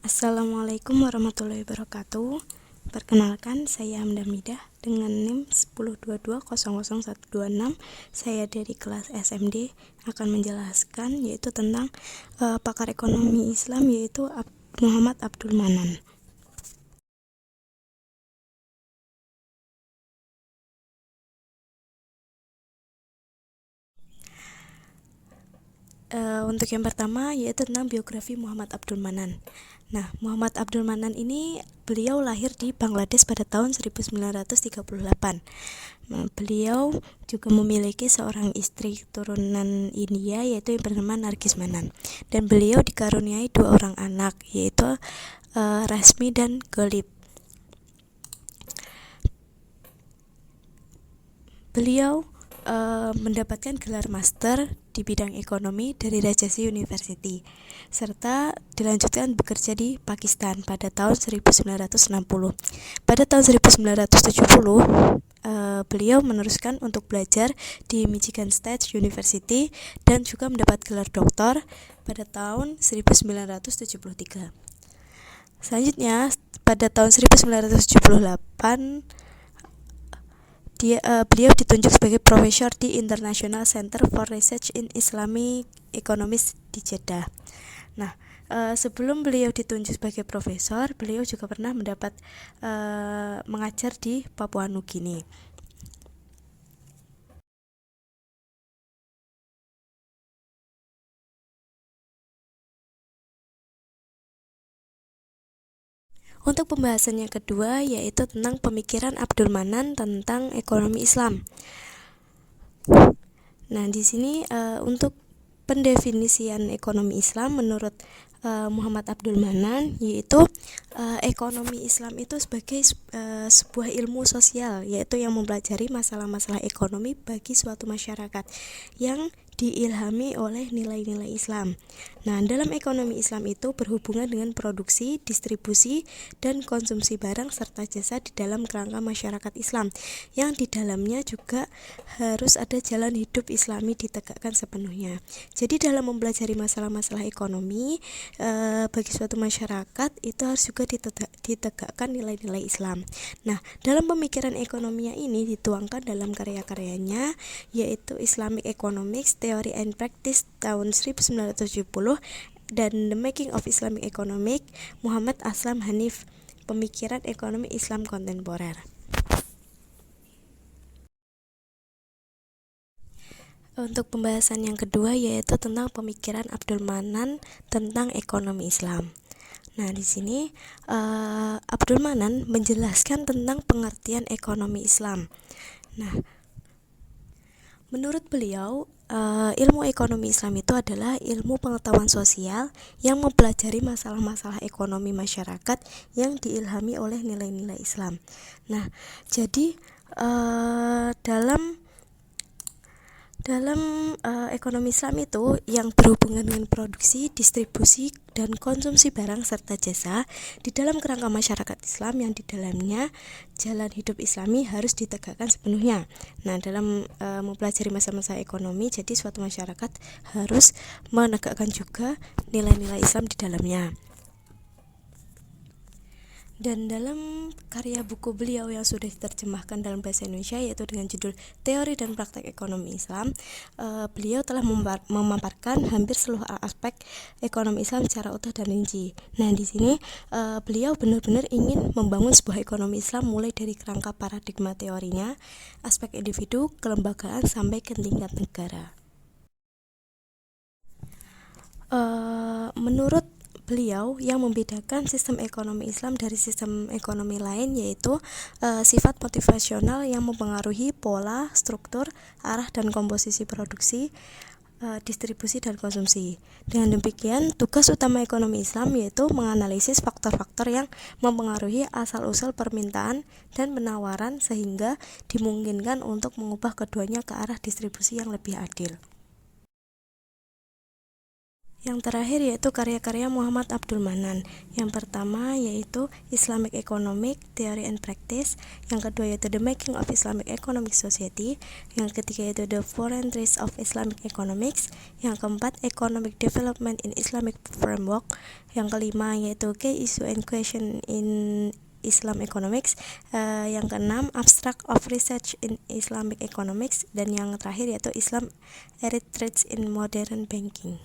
Assalamualaikum warahmatullahi wabarakatuh. Perkenalkan, saya Amda Midah dengan NIM 1022000126. Saya dari kelas SMD akan menjelaskan yaitu tentang pakar ekonomi Islam yaitu Muhammad Abdul Manan. Untuk yang pertama yaitu tentang biografi Muhammad Abdul Manan. Nah, Muhammad Abdul Manan ini beliau lahir di Bangladesh pada tahun 1938. Nah, beliau juga memiliki seorang istri keturunan India yaitu yang bernama Nargis Manan. Dan beliau dikaruniai dua orang anak yaitu Rasmi dan Golib. Beliau mendapatkan gelar master di bidang ekonomi dari Rajasri University serta dilanjutkan bekerja di Pakistan pada tahun 1960. Pada tahun 1970 beliau meneruskan untuk belajar di Michigan State University dan juga mendapat gelar doktor pada tahun 1973. Selanjutnya pada tahun 1978 beliau ditunjuk sebagai profesor di International Center for Research in Islamic Economics di Jeddah. Nah, sebelum beliau ditunjuk sebagai profesor, beliau juga pernah mengajar di Papua Nugini. Untuk pembahasan yang kedua yaitu tentang pemikiran Abdul Manan tentang ekonomi Islam. Nah, di sini untuk pendefinisian ekonomi Islam menurut Muhammad Abdul Manan yaitu ekonomi Islam itu sebagai sebuah ilmu sosial yaitu yang mempelajari masalah-masalah ekonomi bagi suatu masyarakat yang diilhami oleh nilai-nilai Islam. Nah, dalam ekonomi Islam itu berhubungan dengan produksi, distribusi, dan konsumsi barang serta jasa di dalam kerangka masyarakat Islam yang di dalamnya juga harus ada jalan hidup Islami ditegakkan sepenuhnya. Jadi dalam mempelajari masalah-masalah ekonomi bagi suatu masyarakat itu harus juga ditegakkan nilai-nilai Islam. Nah, dalam pemikiran ekonominya ini dituangkan dalam karya-karyanya yaitu Islamic Economics, Theory and Practice tahun 1970 dan The Making of Islamic Economic Muhammad Aslam Hanif, Pemikiran Ekonomi Islam Kontemporer. Untuk pembahasan yang kedua yaitu tentang pemikiran Abdul Manan tentang ekonomi Islam. Nah, di sini Abdul Manan menjelaskan tentang pengertian ekonomi Islam. Nah, menurut beliau, ilmu ekonomi Islam itu adalah ilmu pengetahuan sosial yang mempelajari masalah-masalah ekonomi masyarakat yang diilhami oleh nilai-nilai Islam. Nah, jadi dalam ekonomi Islam itu yang berhubungan dengan produksi, distribusi, dan konsumsi barang serta jasa di dalam kerangka masyarakat Islam yang di dalamnya jalan hidup Islami harus ditegakkan sepenuhnya. Nah, dalam mempelajari masa-masa ekonomi, jadi suatu masyarakat harus menegakkan juga nilai-nilai Islam di dalamnya. Dan dalam karya buku beliau yang sudah diterjemahkan dalam bahasa Indonesia yaitu dengan judul Teori dan Praktek Ekonomi Islam, beliau telah memaparkan hampir seluruh aspek ekonomi Islam secara utuh dan rinci. Nah, di sini beliau benar-benar ingin membangun sebuah ekonomi Islam mulai dari kerangka paradigma teorinya, aspek individu, kelembagaan sampai ke tingkat negara. Menurut beliau yang membedakan sistem ekonomi Islam dari sistem ekonomi lain yaitu sifat motivasional yang mempengaruhi pola, struktur, arah dan komposisi produksi, distribusi dan konsumsi. Dengan demikian, tugas utama ekonomi Islam yaitu menganalisis faktor-faktor yang mempengaruhi asal-usul permintaan dan penawaran sehingga dimungkinkan untuk mengubah keduanya ke arah distribusi yang lebih adil. Yang terakhir yaitu karya-karya Muhammad Abdul Manan. Yang pertama yaitu Islamic Economic Theory and Practice. Yang kedua yaitu The Making of Islamic Economic Society. Yang ketiga yaitu The Foreign Traits of Islamic Economics. Yang keempat Economic Development in Islamic Framework. Yang kelima yaitu Key Issue and Question in Islam Economics. Yang keenam Abstract of Research in Islamic Economics. Dan yang terakhir yaitu Islam Eritreats in Modern Banking.